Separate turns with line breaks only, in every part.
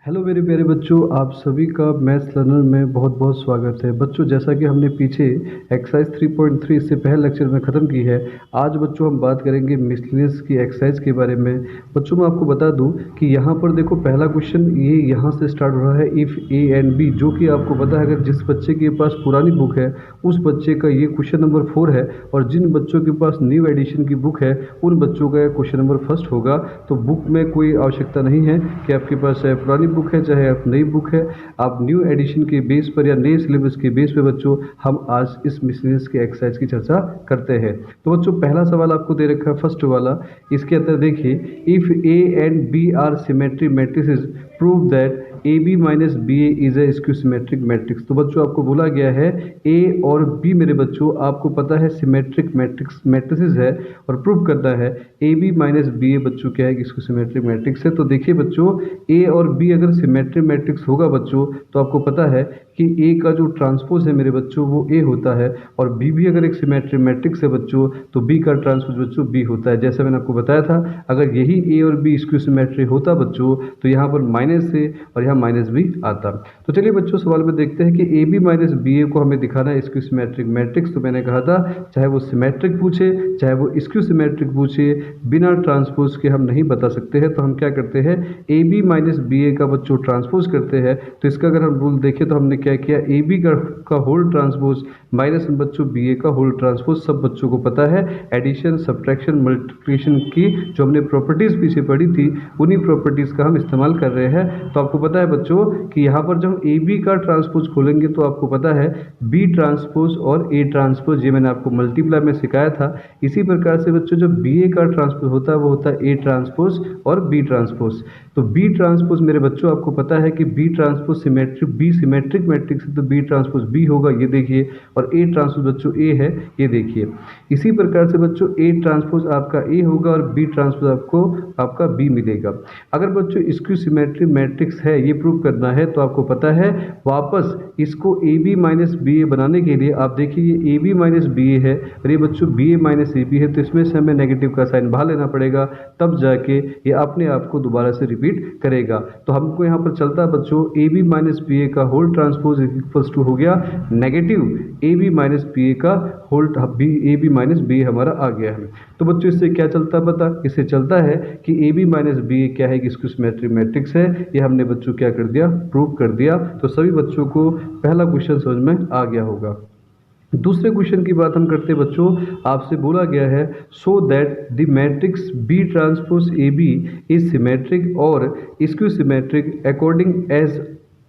Hello मेरे प्यारे बच्चों, आप सभी का मैथ्स लर्नर में बहुत बहुत स्वागत है। बच्चों, जैसा कि हमने पीछे एक्सरसाइज 3.3 इससे पहले लेक्चर में ख़त्म की है, आज बच्चों हम बात करेंगे मिसलेनियस की एक्सरसाइज के बारे में। बच्चों मैं आपको बता दूं कि यहाँ पर देखो, पहला क्वेश्चन ये यहाँ से स्टार्ट हो रहा है, इफ़ ए एंड बी, जो कि आपको पता है अगर जिस बच्चे के पास पुरानी बुक है उस बच्चे का ये क्वेश्चन नंबर 4 है, और जिन बच्चों के पास न्यू एडिशन की बुक है उन बच्चों का क्वेश्चन नंबर फर्स्ट होगा। तो बुक में कोई आवश्यकता नहीं है कि आपके पास पुरानी बुक है चाहे आप नई बुक है, आप न्यू एडिशन के बेस पर या नए सिलेबस के बेस पे बच्चों हम आज इस मिसलेनियस की एक्सरसाइज की चर्चा करते हैं। तो बच्चों पहला सवाल आपको दे रखा है, फर्स्ट वाला। इसके अंदर देखिए, if A and B are symmetric matrices prove that A B minus B A is a skew symmetric matrix. तो बच्चों आपको बोला गया है ए और बी मेरे बच्चों आपको पता है सिमेट्रिक मैट्रिसेस है, और प्रूव करना है ए बी माइनस बी ए बच्चों क्या है कि स्क्यू सिमेट्रिक मैट्रिक्स है। तो देखिए बच्चों, ए और बी अगर सिमेट्रिक मैट्रिक्स होगा बच्चों तो आपको पता है कि ए का जो ट्रांसपोज है मेरे बच्चों वो ए होता है, और बी भी अगर एक सिमेट्रिक मैट्रिक्स है बच्चों तो बी का ट्रांसपोज बच्चों बी होता है। जैसे मैंने आपको बताया था, अगर यही ए और बी स्क्यू सिमेट्रिक होता बच्चों तो यहाँ पर माइनस ए और यहाँ माइनस बी आता। तो चलिए बच्चों सवाल में देखते हैं कि ए बी माइनस बी ए को हमें दिखाना है स्क्यू सिमेट्रिक मैट्रिक्स। तो मैंने कहा था चाहे वो सिमेट्रिक पूछे चाहे वो स्क्यू सिमेट्रिक पूछे, बिना ट्रांसपोज के हम नहीं बता सकते हैं। तो हम क्या करते हैं, ए बी माइनस बी ए का बच्चों ट्रांसपोज करते हैं। तो इसका अगर हम रूल देखें तो हमने क्या किया, ए बी का होल ट्रांसपोज माइनस बच्चों बी ए का होल ट्रांसपोज। सब बच्चों को पता है एडिशन सब्ट्रैक्शन मल्टीप्लिकेशन की जो हमने प्रॉपर्टीज़ पीछे पढ़ी थी उन्हीं प्रॉपर्टीज़ का हम इस्तेमाल कर रहे हैं। तो आपको पता है बच्चों कि यहाँ पर जब हम ए बी का ट्रांसपोज खोलेंगे तो आपको पता है बी ट्रांसपोज और ए ट्रांसपोज, ये मैंने आपको मल्टीप्लाई में सिखाया था। इसी प्रकार से बच्चों जब बी ए का ट्रांसपोज होता है वो होता है ए ट्रांसपोज और बी ट्रांसपोज। तो बी ट्रांसपोज मेरे बच्चों आपको पता है कि बी ट्रांसपोज सिमेट्रिक मैट्रिक्स है तो बी ट्रांसपोज बी होगा, ये देखिए, और ए ट्रांसपोज बच्चों ए है, ये देखिए। इसी प्रकार से बच्चों ए ट्रांसपोज आपका ए होगा और बी ट्रांसपोज आपका बी मिलेगा। अगर बच्चों स्क्यू सिमेट्रिक मैट्रिक्स है ये प्रूव करना है तो आपको पता है वापस इसको A B minus B A बनाने के लिए आप देखिए ये A B minus B A है और ये बच्चों B A minus A B है, तो इसमें से हमें नेगेटिव का साइन बाहर लेना पड़ेगा, तब जाके ये अपने आप को दोबारा से रिपीट करेगा। तो हमको यहाँ पर चलता है बच्चों A B minus B A का होल ट्रांसपोज इक्वल्स टू हो गया negative A B minus B A का whole A B minus B A हमारा आ गया है। तो बच्चों इससे क्या चलता है पता, इससे चलता है कि ए बी माइनस बी ए क्या है कि स्क्यू सिमेट्रिक मैट्रिक्स है। ये हमने बच्चों क्या कर दिया, प्रूव कर दिया। तो सभी बच्चों को पहला क्वेश्चन समझ में आ गया होगा। दूसरे क्वेश्चन की बात हम करते हैं बच्चों, आपसे बोला गया है so that the matrix B transpose A B is symmetric और skew symmetric according as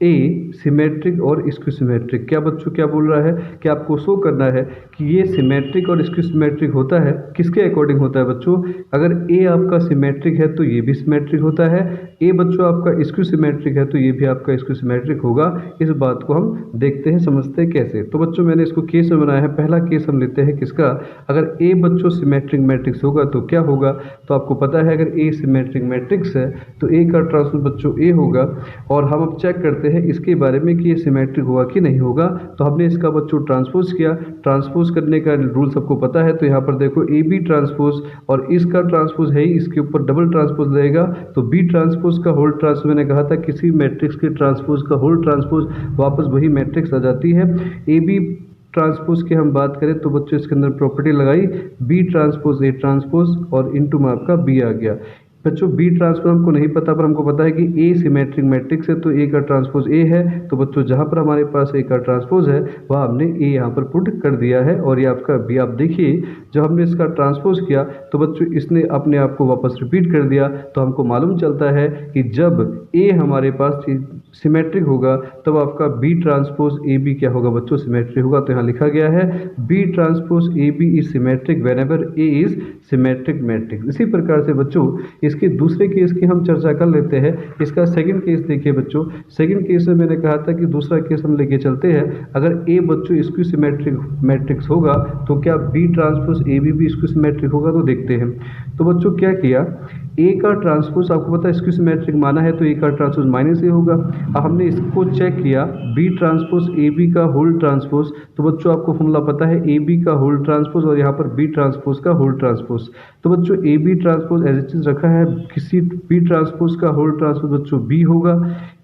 A symmetric और स्क्यू सिमेट्रिक। क्या बच्चों क्या बोल रहा है कि आपको शो करना है कि ये सिमेट्रिक और स्क्यू सिमेट्रिक होता है, किसके अकॉर्डिंग होता है बच्चों, अगर ए आपका सिमेट्रिक है तो ये भी सिमेट्रिक होता है, ए बच्चों आपका स्क्यू सिमेट्रिक है तो ये भी आपका स्क्यू सिमेट्रिक होगा। इस बात को हम देखते हैं, समझते हैं कैसे। तो बच्चों मैंने इसको केस में बनाया है। पहला केस हम लेते हैं किसका, अगर ए बच्चों सिमेट्रिक मैट्रिक्स होगा तो क्या होगा, तो आपको पता है अगर ए सिमेट्रिक मैट्रिक्स है तो ए का ट्रांसपोज बच्चों ए होगा। और हम अब चेक करते हैं इसके बारे में कि ये सिमेट्रिक होगा कि नहीं होगा। तो हमने इसका बच्चों ट्रांसपोज किया, ट्रांसपोज करने का रूल सबको पता है। तो यहाँ पर देखो ए बी ट्रांसपोज और इसका ट्रांसपोज है ही, इसके ऊपर डबल ट्रांसपोज रहेगा तो बी ट्रांसपोज का होल ट्रांसपोज, मैंने कहा था किसी मैट्रिक्स के ट्रांसपोज का होल ट्रांसपोज वापस वही मैट्रिक्स आ जाती है। ए बी ट्रांसपोज की हम बात करें तो बच्चों इसके अंदर प्रॉपर्टी लगाई बी ट्रांसपोज ए ट्रांसपोज और इनटू में आपका बी आ गया। बच्चों बी ट्रांसपोज हमको नहीं पता, पर हमको पता है कि ए सिमेट्रिक मैट्रिक्स है तो ए का ट्रांसपोज ए है। तो बच्चों जहाँ पर हमारे पास ए का ट्रांसपोज है वहाँ हमने ए यहाँ पर पुट कर दिया है, और ये आपका बी। आप देखिए जब हमने इसका ट्रांसपोज किया तो बच्चों इसने अपने आप को वापस रिपीट कर दिया। तो हमको मालूम चलता है कि जब ए हमारे पास सिमेट्रिक होगा तब आपका बी ट्रांसपोज ए बी क्या होगा बच्चों, सिमेट्रिक होगा। तो यहाँ लिखा गया है B transpose A B is symmetric whenever A is symmetric matrix. इसी प्रकार से बच्चों इसके दूसरे केस की हम चर्चा कर लेते हैं। इसका सेकंड केस देखिए बच्चों, सेकंड केस में मैंने कहा था कि दूसरा केस हम लेके चलते हैं। अगर ए बच्चों स्क्यू सिमेट्रिक मैट्रिक्स होगा तो क्या B transpose A B skew symmetric होगा, तो देखते हैं। तो बच्चों क्या किया, ए का ट्रांसपोज आपको पता है स्क्यू सिमेट्रिक माना है तो ए का ट्रांसपोज माइनस ए होगा। अब हमने इसको चेक किया बी ट्रांसपोज ए बी का होल ट्रांसपोज, तो बच्चों आपको फॉर्मूला पता है ए बी का होल ट्रांसपोज और यहाँ पर बी ट्रांसपोज का होल ट्रांसपोज। तो बच्चों A B transpose as it is रखा है, किसी बी ट्रांसपोज का होल ट्रांसपोज बच्चों बी होगा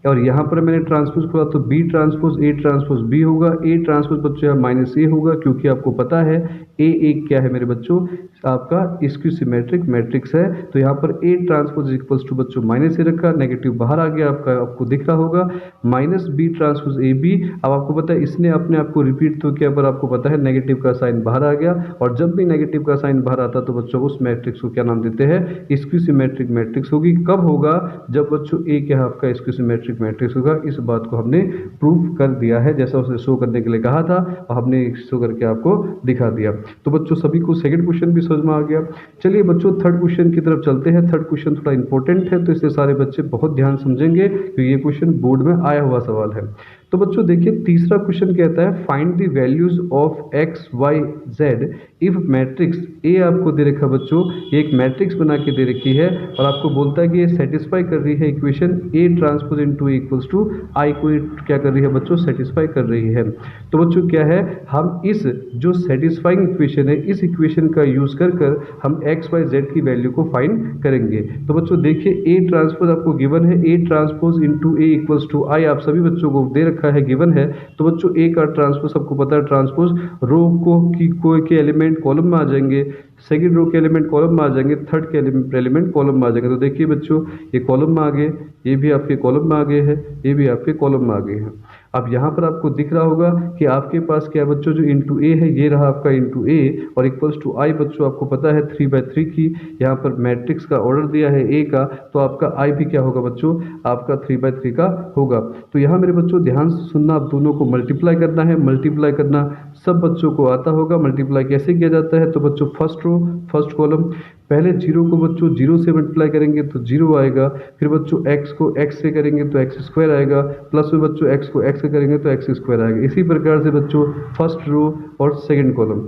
और यहाँ पर मैंने ट्रांसपोज खोला तो B transpose A transpose B होगा, ए ट्रांसपोज बच्चों यहाँ माइनस ए होगा, क्योंकि आपको पता है ए एक क्या है मेरे बच्चों, आपका स्क्यू सिमेट्रिक मैट्रिक्स है। तो यहाँ पर ए ट्रांसपोज इक्वल्स टू बच्चों माइनस ए रखा, नेगेटिव बाहर आ गया आपका, आपको दिख रहा होगा minus B transpose A B. अब आपको पता है इसने अपने आप को रिपीट तो किया, पर आपको पता है नेगेटिव का साइन बाहर आ गया, और जब भी नेगेटिव का साइन बाहर आता तो बच्चों उस मैट्रिक्स को क्या नाम देते हैं, स्क्यू सिमेट्रिक मैट्रिक्स होगी। कब होगा, जब बच्चों ए क्या है आपका स्क्यू सिमेट्रिक मैट्रिक्स होगा। इस बात को हमने प्रूव कर दिया है, जैसा उसने शो करने के लिए कहा था और हमने शो करके आपको दिखा दिया। तो बच्चों सभी को सेकंड क्वेश्चन भी समझ में आ गया। चलिए बच्चों थर्ड क्वेश्चन की तरफ चलते हैं। थर्ड क्वेश्चन थोड़ा इंपॉर्टेंट है, तो इससे सारे बच्चे बहुत ध्यान समझेंगे, क्योंकि ये क्वेश्चन बोर्ड में आया हुआ सवाल है। तो बच्चों देखिए तीसरा क्वेश्चन कहता है find the values of x Y z if matrix A आपको दे रखा बच्चों, ये एक मैट्रिक्स बना के दे रखी है और आपको बोलता है कि ये सेटिस्फाई कर रही है equation A transpose into equals to I को क्या कर रही है बच्चों, सेटिस्फाई कर रही है। तो बच्चों क्या है, हम इस जो सेटिस्फाइंग इक्वेशन है इस इक्वेशन का यूज कर हम एक्स वाई जेड की वैल्यू को फाइंड करेंगे। तो बच्चों देखिए ए ट्रांसपोज आपको गिवन है, A transpose into A equals to I आप सभी बच्चों को दे रखा है, गिवन है। तो बच्चों ए का ट्रांसपोज आपको पता है, ट्रांसपोज रो के एलिमेंट कॉलम में आ जाएंगे, सेकंड रो के एलिमेंट कॉलम में आ जाएंगे, थर्ड के एलिमेंट कॉलम में आ जाएंगे। तो देखिए बच्चों ये कॉलम में आ गए, ये भी आपके कॉलम में आ गए हैं, ये भी आपके कॉलम में आ गए हैं। अब यहाँ पर आपको दिख रहा होगा कि आपके पास क्या है बच्चों, जो इंटू ए है ये रहा आपका इंटू ए और इक्वल्स टू आई। बच्चों आपको पता है 3/3 की यहाँ पर मैट्रिक्स का ऑर्डर दिया है ए का, तो आपका आई भी क्या होगा बच्चों, आपका 3/3 का होगा। तो यहाँ मेरे बच्चों ध्यान से सुनना, आप दोनों को मल्टीप्लाई करना है। मल्टीप्लाई करना सब बच्चों को आता होगा। मल्टीप्लाई कैसे किया जाता है, तो बच्चों फर्स्ट रो फर्स्ट कॉलम, पहले जीरो को बच्चों जीरो से मल्टीप्लाई करेंगे तो जीरो आएगा, फिर बच्चों एक्स को एक्स से करेंगे तो एक्स स्क्वायर आएगा, प्लस में बच्चों एक्स को एक्स से करेंगे तो एक्स स्क्वायर आएगा। इसी प्रकार से बच्चों फर्स्ट रो और सेकंड कॉलम,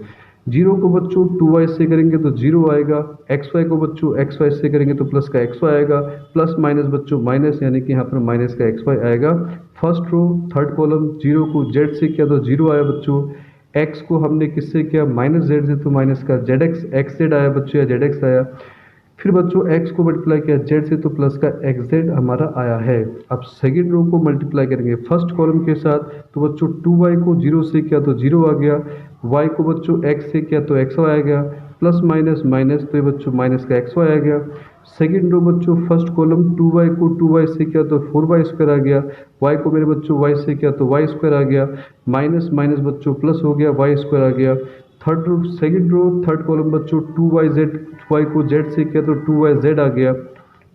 जीरो को बच्चों 2y से करेंगे तो जीरो आएगा, एक्स वाई को बच्चों एक्स वाई से करेंगे तो प्लस का एक्स वाई आएगा, प्लस माइनस बच्चों माइनस, यानी कि यहाँ पर माइनस का एक्स वाई आएगा। First row third column, zero को जेड से किया तो जीरो आया बच्चों, एक्स को हमने किससे किया माइनस जेड से तो माइनस का जेड एक्स एक्स जेड आया बच्चों, या जेड एक्स आया। फिर बच्चों एक्स को मल्टीप्लाई किया जेड से तो प्लस का एक्स जेड हमारा आया है। अब सेकंड रो को मल्टीप्लाई करेंगे फर्स्ट कॉलम के साथ, तो बच्चों 2y को जीरो से किया तो जीरो आ गया, y को बच्चों x से किया तो x वाई आ गया, प्लस माइनस माइनस तो ये बच्चों माइनस का x वाई आ गया। सेकंड रो बच्चों फर्स्ट कॉलम 2y को 2y से किया तो 4y स्क्वायर आ गया, y को मेरे बच्चों y से किया तो y स्क्वायर आ गया, माइनस माइनस बच्चों प्लस हो गया, y स्क्वायर आ गया। Third row second row third column बच्चों 2yz, y को z से किया तो 2yz आ गया,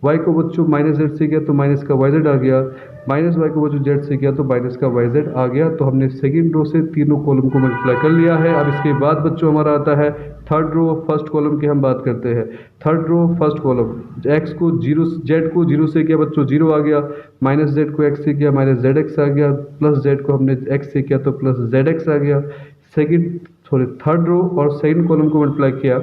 y को बच्चों माइनस जेड से किया तो माइनस का yz आ गया, माइनस y को बच्चों z से किया तो माइनस का yz आ गया। तो हमने सेकंड रो से तीनों कॉलम को मल्टीप्लाई कर लिया है। अब इसके बाद बच्चों हमारा आता है थर्ड रो फर्स्ट कॉलम की हम बात करते हैं। Third row first column, x को जीरो जेड को जीरो से किया बच्चों जीरो आ गया, माइनस जेड को x से किया माइनस जेड एक्स आ गया, प्लस जेड को हमने x से किया तो प्लस जेड एक्स आ गया। थर्ड रो और सेकंड कॉलम को मल्टीप्लाई किया,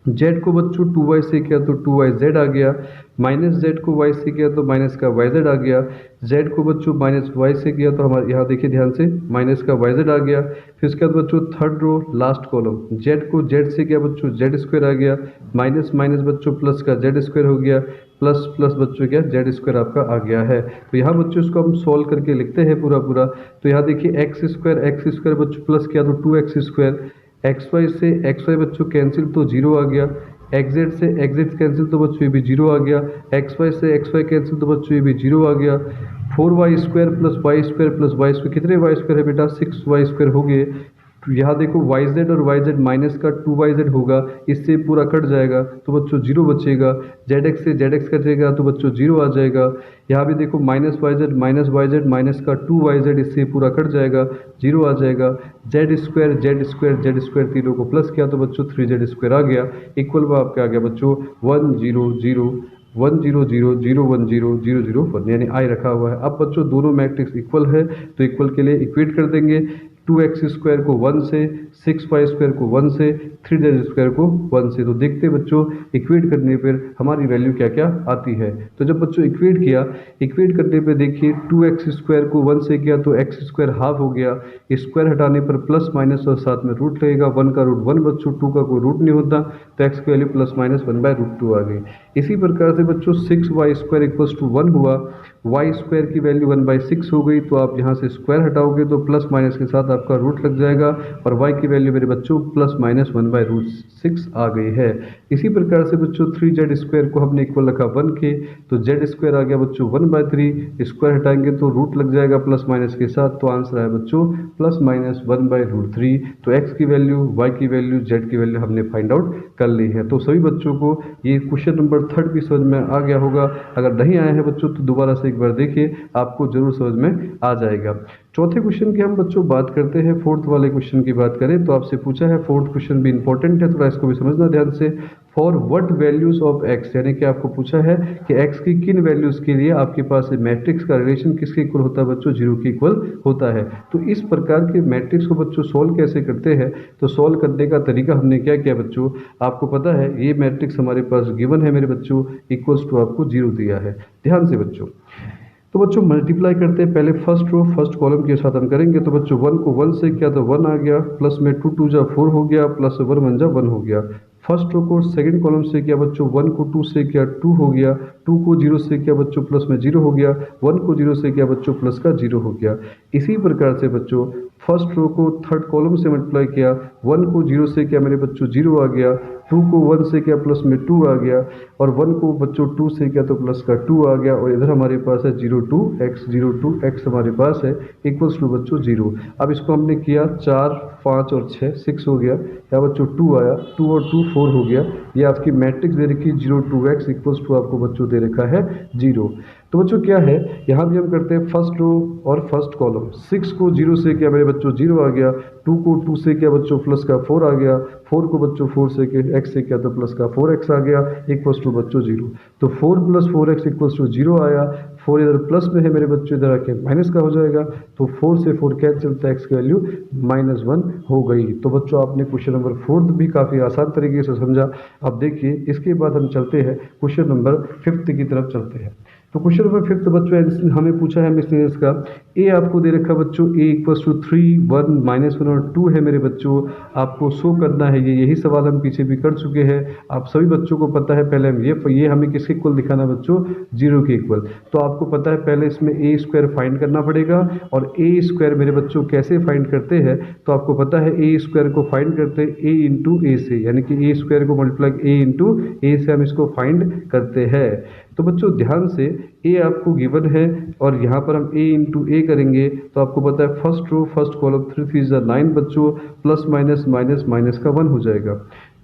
z को बच्चों 2y से किया तो 2yz आ गया, माइनस z को y से किया तो माइनस का yz आ गया, z को बच्चों माइनस y से किया तो हमारे यहाँ देखिए ध्यान से माइनस का yz आ गया। फिर उसके बाद बच्चों third row last column, z को z से किया बच्चों z स्क्वायर आ गया, माइनस माइनस बच्चों प्लस का z स्क्वायर हो गया, प्लस प्लस बच्चों क्या z स्क्वायर आपका आ गया है। तो यहाँ बच्चों इसको हम सॉल्व करके लिखते हैं पूरा। तो यहाँ देखिए एक्स स्क्वायर बच्चों प्लस किया तो 2x स्क्वायर, एक्स वाई से एक्स वाई बच्चों कैंसिल तो जीरो आ गया, एक्स जेड से एक्स जेड कैंसिल तो बच्चों ये भी जीरो आ गया, एक्स वाई से एक्स वाई कैंसिल तो बच्चों ये भी जीरो आ गया। 4y square plus y square, कितने वाई स्क्वायर है बेटा 6y स्क्वायर हो गए। यहाँ देखो yz और yz माइनस का 2yz होगा, इससे पूरा कट जाएगा तो बच्चों जीरो बचेगा, zx से zx कटेगा तो बच्चों जीरो आ जाएगा। यहाँ भी देखो माइनस yz माइनस का 2yz, इससे पूरा कट जाएगा, जीरो आ जाएगा। z स्क्वायर तीनों को प्लस किया तो बच्चों 3z स्क्वायर आ गया, इक्वल में आपका आ गया बच्चों 1 0 0 1 0 0 0 1 0 0 0 1, यानी आई रखा हुआ है। अब बच्चों दोनों मैट्रिक्स इक्वल है तो इक्वल के लिए इक्वेट कर देंगे, 2x स्क्वायर को 1 से, 6y स्क्वायर को 1 से, 3z² को 1 से। तो देखते हैं बच्चों इक्वेट करने पर हमारी वैल्यू क्या क्या आती है। तो जब बच्चों इक्वेट करने पे देखिए 2x² को 1 से किया तो x² हाफ हो गया, स्क्वायर हटाने पर प्लस माइनस और साथ में रूट लगेगा, 1 का रूट 1 बच्चों, 2 का कोई रूट नहीं होता तो x की वैल्यू प्लस माइनस 1/√2 आ गई। इसी प्रकार से बच्चों 6y² इक्वल्स टू 1 हुआ, y² की वैल्यू 1/6 हो गई, तो आप यहाँ से स्क्वायर हटाओगे तो प्लस माइनस के साथ आपका रूट लग जाएगा और y की वैल्यू मेरे बच्चों प्लस माइनस 1/√6 आ गई है। इसी प्रकार से बच्चों 3z² को हमने इक्वल रखा 1 के, तो z² आ गया बच्चों 1/3, स्क्वायर हटाएंगे तो रूट लग जाएगा प्लस माइनस के साथ, तो आंसर है बच्चों प्लस माइनस 1/√3। तो x की वैल्यू, y की वैल्यू, z की वैल्यू हमने फाइंड आउट कर ली है। तो सभी बच्चों को ये क्वेश्चन नंबर 3 भी समझ में आ गया होगा। अगर नहीं आया है बच्चों तो दोबारा से एक बार देखिए, आपको जरूर समझ में आ जाएगा। चौथे क्वेश्चन की हम बच्चों बात करते हैं। फोर्थ वाले क्वेश्चन की बात करें तो आपसे पूछा है, फोर्थ क्वेश्चन भी इंपॉर्टेंट है, थोड़ा इसको भी समझना ध्यान से। For what values of x, यानी कि आपको पूछा है कि x की किन वैल्यूज के लिए आपके पास मैट्रिक्स का रिलेशन किसके इक्वल होता है बच्चों, 0 के इक्वल होता है। तो इस प्रकार के मैट्रिक्स को बच्चों सोल्व कैसे करते हैं, तो सोल्व करने का तरीका हमने क्या किया बच्चों, आपको पता है ये मैट्रिक्स हमारे पास गिवन है मेरे बच्चों, इक्वल्स टू आपको 0 दिया है। ध्यान से बच्चों, तो बच्चों मल्टीप्लाई करते हैं, पहले फर्स्ट रो फर्स्ट कॉलम के साथ हम करेंगे। तो बच्चों 1 को 1 से किया तो 1 आ गया, प्लस में 2 2 जा 4 हो गया, प्लस 1 1 जा 1 हो गया। फर्स्ट रो को सेकंड कॉलम से किया बच्चों, 1 को 2 से किया 2 हो गया, 2 को 0 से किया बच्चों प्लस में 0 हो गया, 1 को 0 से किया बच्चों प्लस का 0 हो गया। इसी प्रकार से बच्चों फर्स्ट रो को थर्ड कॉलम से मल्टीप्लाई किया, 1 को 0 से किया मेरे बच्चों 0 आ गया, 2 को 1 से किया प्लस में 2 आ गया, और 1 को बच्चों 2 से किया तो प्लस का 2 आ गया, और इधर हमारे पास है 0 2x हमारे पास है इक्वल्स टू बच्चों 0। अब इसको हमने किया 4 5 और 6 हो गया, या बच्चों 2 आया, 2 और 2 4 हो गया। ये आपकी मैट्रिक्स दे रखी है 0 2x इक्वल्स टू आपको बच्चों दे रखा है 0। तो बच्चों क्या है, यहाँ भी हम करते हैं फर्स्ट रो और फर्स्ट कॉलम। 6 को 0 से किया मेरे बच्चों 0 आ गया, 2 को 2 से किया बच्चों प्लस का 4 आ गया, 4 को बच्चों 4 से किया x से किया तो प्लस का 4x आ गया इक्वल्स टू बच्चों 0। तो 4 + 4x इक्वल्स टू 0 आया, 4 इधर प्लस में है मेरे बच्चों, इधर आके माइनस का हो जाएगा, तो 4 से 4 कैंसिल चलता है, x की वैल्यू -1 हो गई। तो बच्चों आपने क्वेश्चन नंबर 4 भी काफ़ी आसान तरीके से समझा। अब देखिए इसके बाद हम चलते हैं क्वेश्चन नंबर 5 की तरफ चलते हैं। तो क्वेश्चन नंबर 5 बच्चों हमें पूछा है मिसलेनियस का, ए आपको दे रखा बच्चों a इक्वल्स टू 3 1 -1 और 2 है मेरे बच्चों, आपको शो करना है। यही सवाल हम पीछे भी कर चुके हैं, आप सभी बच्चों को पता है। पहले हम ये हमें किसके इक्वल दिखाना बच्चों, 0 के इक्वल। तो आपको पता है पहले इसमें a² फाइंड करना पड़ेगा, और a² मेरे बच्चों कैसे फाइंड करते हैं, तो आपको पता है a² को फाइंड करते हैं a इंटू ए से, यानी कि a² को मल्टीप्लाई a इंटू ए से हम इसको फाइंड करते हैं। तो बच्चों ध्यान से a आपको गिवन है और यहाँ पर हम a इंटू ए करेंगे, तो आपको पता है फर्स्ट रो फर्स्ट कॉलम 3 3 जा 9 बच्चों, प्लस माइनस माइनस माइनस का 1 हो जाएगा।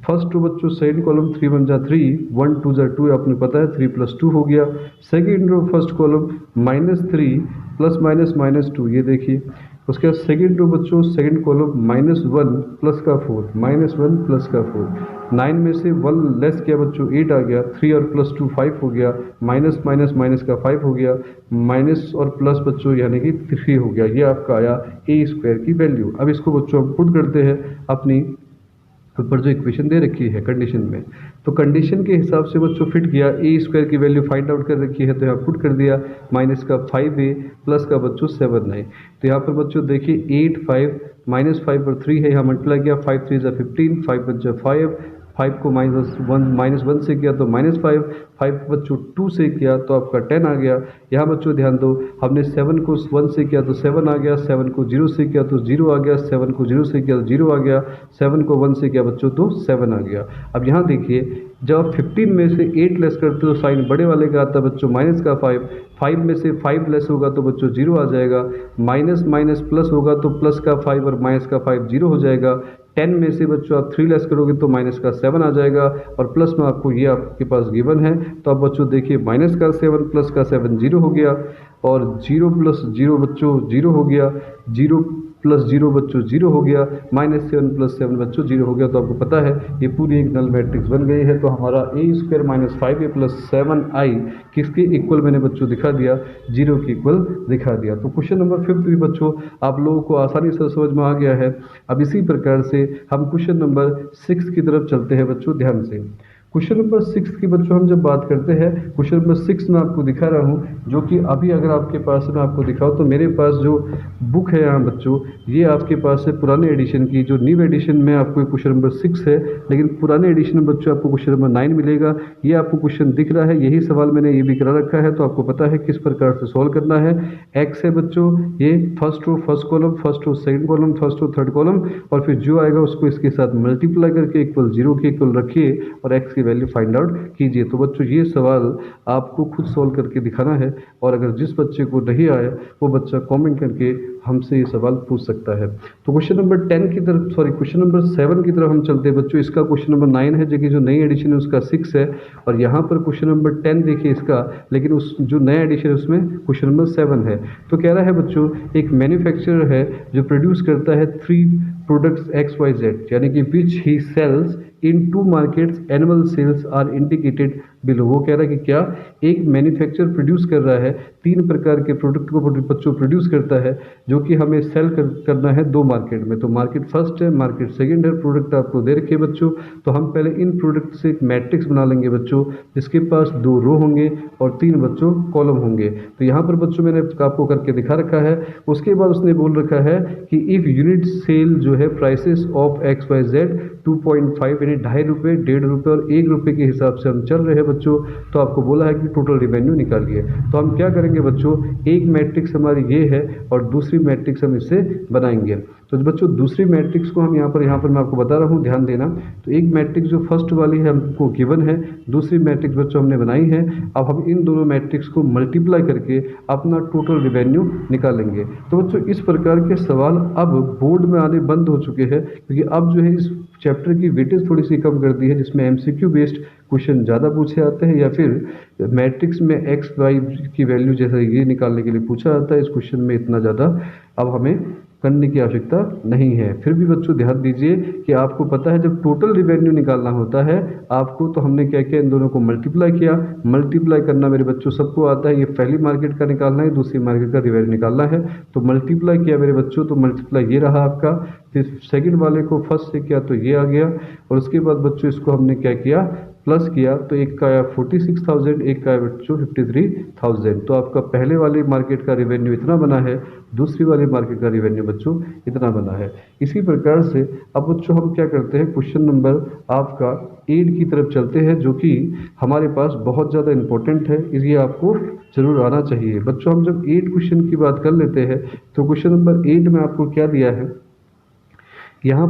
फर्स्ट रो बच्चों सेकंड कॉलम 3 1 जा 3 1 2 जा 2 आपने पता है 3 + 2 हो गया। Second row first column -3 plus minus -2, ये देखिए। उसके बाद सेकंड रो बच्चों सेकंड कॉलम -1 प्लस का 4 -1 प्लस का 4, 9 में से 1 लेस किया बच्चों 8 आ गया, 3 और प्लस 2 5 हो गया, माइनस माइनस माइनस का 5 हो गया, माइनस और प्लस बच्चों यानी कि 3 हो गया। ये आपका आया a² की वैल्यू। अब इसको बच्चों हम पुट करते हैं अपनी ऊपर जो इक्वेशन दे रखी है कंडीशन में, तो कंडीशन के हिसाब से बच्चों फिट किया, a² की वैल्यू फाइंड आउट कर रखी है तो यहाँ पुट कर दिया, माइनस का 5a प्लस का बच्चों 7a। तो यहाँ पर बच्चों देखिए 8 5 -5 और 3 है, यहाँ मल्टीप्लाई किया, 5 3 जा 15, 5 5 जा 5, 5 को -1 से किया तो -5, 5 बच्चों 2 से किया तो आपका 10 आ गया। यहाँ बच्चों ध्यान दो, हमने 7 को 1 से किया तो 7 आ गया, 7 को 0 से किया तो 0 आ गया, 7 को 0 से किया तो 0 आ गया, 7 को 1 से किया बच्चों तो 7 आ गया। अब यहाँ देखिए जब आप 15 में से 8 लेस करते हो साइन बड़े वाले का आता है बच्चों माइनस का 5, 5 में से 5 लेस होगा तो बच्चों 0 आ जाएगा, माइनस माइनस प्लस होगा तो प्लस का 5 और माइनस का 5 0 हो जाएगा, 10 में से बच्चों आप 3 लेस करोगे तो माइनस का 7 आ जाएगा, और प्लस में आपको ये आपके पास गिवन है। तो अब बच्चों देखिए माइनस का 7 प्लस का 7 0 हो गया, और 0 + 0 बच्चों 0 हो गया, 0 प्लस 0 बच्चों 0 हो गया, -7 प्लस 7 बच्चों 0 हो गया। तो आपको पता है ये पूरी एक नल मैट्रिक्स बन गई है। तो हमारा a² - 5a प्लस 7i किसके इक्वल मैंने बच्चों दिखा दिया, 0 के इक्वल दिखा दिया। तो क्वेश्चन नंबर 5 भी बच्चों आप लोगों को आसानी से समझ में आ गया है। अब इसी प्रकार से हम क्वेश्चन नंबर 6 की तरफ चलते हैं बच्चों, ध्यान से। क्वेश्चन नंबर 6 की बच्चों हम जब बात करते हैं, क्वेश्चन नंबर 6 में आपको दिखा रहा हूँ, जो कि अभी अगर आपके पास मैं आपको दिखाऊँ तो मेरे पास जो बुक है यहाँ बच्चों, ये आपके पास है पुराने एडिशन की। जो न्यू एडिशन में आपको क्वेश्चन नंबर 6 है, लेकिन पुराने एडिशन में बच्चों आपको क्वेश्चन नंबर 9 मिलेगा। ये आपको क्वेश्चन दिख रहा है, यही सवाल मैंने ये भी करा रखा है, तो आपको पता है किस प्रकार से सॉल्व करना है। एक्स है बच्चों, ये first row first column, first row second column, first row third column, और फिर जो आएगा उसको इसके साथ मल्टीप्लाई करके इक्वल 0 के इक्वल रखिए और एक्स की वैल्यू फाइंड आउट कीजिए। तो बच्चों ये सवाल आपको खुद सॉल्व करके दिखाना है, और अगर जिस बच्चे को नहीं आया वो बच्चा कमेंट करके हमसे ये सवाल पूछ सकता है। तो क्वेश्चन नंबर 10 की तरफ, सॉरी क्वेश्चन नंबर 7 की तरफ हम चलते हैं बच्चों। इसका क्वेश्चन नंबर 9 है, जो कि जो नई एडिशन है उसका 6 है, और यहाँ पर क्वेश्चन नंबर 10 देखिए इसका, लेकिन उस जो नया एडिशन है उसमें क्वेश्चन नंबर 7 है। तो कह रहा है बच्चों, एक मैन्युफैक्चरर है जो प्रोड्यूस करता है 3 प्रोडक्ट्स XYZ, यानी कि which he sells in 2 markets, annual sales are indicated below. वो कह रहा है कि क्या एक मैन्युफैक्चरर प्रोड्यूस कर रहा है 3 प्रकार के प्रोडक्ट को बच्चों प्रोड्यूस करता है, जो कि हमें सेल करना है 2 मार्केट में। तो मार्केट फर्स्ट है, मार्केट सेकंड है, प्रोडक्ट आपको दे रखे बच्चों। तो हम पहले इन प्रोडक्ट से एक मैट्रिक्स बना लेंगे बच्चों, जिसके पास 2 रो होंगे और 3 बच्चों कॉलम होंगे। तो यहाँ पर बच्चों मैंने आपको करके दिखा रखा है। उसके बाद उसने बोल रखा है कि इफ यूनिट सेल जो है प्राइसेस ऑफ XYZ 2.5 यानी ₹2.5, ₹1.5 और ₹1 के हिसाब से हम चल रहे हैं बच्चों। तो आपको बोला है कि टोटल रिवेन्यू निकालिए। तो हम क्या करेंगे बच्चों, एक मैट्रिक्स हमारी ये है और दूसरी मैट्रिक्स हम इससे बनाएंगे। तो बच्चों दूसरी मैट्रिक्स को हम यहाँ पर मैं आपको बता रहा हूँ, ध्यान देना। तो एक मैट्रिक्स जो फर्स्ट वाली है हमको गिवन है, दूसरी मैट्रिक्स बच्चों हमने बनाई है। अब हम इन दोनों मैट्रिक्स को मल्टीप्लाई करके अपना टोटल रिवेन्यू निकालेंगे। तो बच्चों इस प्रकार के सवाल अब बोर्ड में आने बंद हो चुके हैं, क्योंकि अब जो है इस चैप्टर की वेटेज थोड़ी सी कम कर दी है, जिसमें MCQ बेस्ड क्वेश्चन ज़्यादा पूछे जाते हैं, या फिर मैट्रिक्स में एक्स वाई की वैल्यू जैसे ये निकालने के लिए पूछा जाता है। इस क्वेश्चन में इतना ज़्यादा अब हमें करने की आवश्यकता नहीं है। फिर भी बच्चों ध्यान दीजिए कि आपको पता है जब टोटल रिवेन्यू निकालना होता है आपको, तो हमने क्या किया, इन दोनों को मल्टीप्लाई किया। मल्टीप्लाई करना मेरे बच्चों सबको आता है। ये पहली मार्केट का निकालना है, दूसरी मार्केट का रिवेन्यू निकालना है। तो मल्टीप्लाई किया मेरे बच्चों, तो मल्टीप्लाई ये रहा आपका। फिर सेकंड वाले को फर्स्ट से किया तो ये आ गया, और उसके बाद बच्चों इसको हमने क्या किया, प्लस किया। तो एक का आया 46,000, एक का आया बच्चों 53,000। तो आपका पहले वाली मार्केट का रिवेन्यू इतना बना है, दूसरी वाली मार्केट का रिवेन्यू बच्चों इतना बना है। इसी प्रकार से अब बच्चों हम क्या करते हैं, क्वेश्चन नंबर आपका 8 की तरफ चलते हैं, जो कि हमारे पास बहुत ज़्यादा इंपॉर्टेंट है, इसलिए आपको जरूर आना चाहिए। बच्चों हम जब 8 क्वेश्चन की बात कर लेते हैं, तो क्वेश्चन नंबर 8 में आपको क्या दिया है, यहाँ पर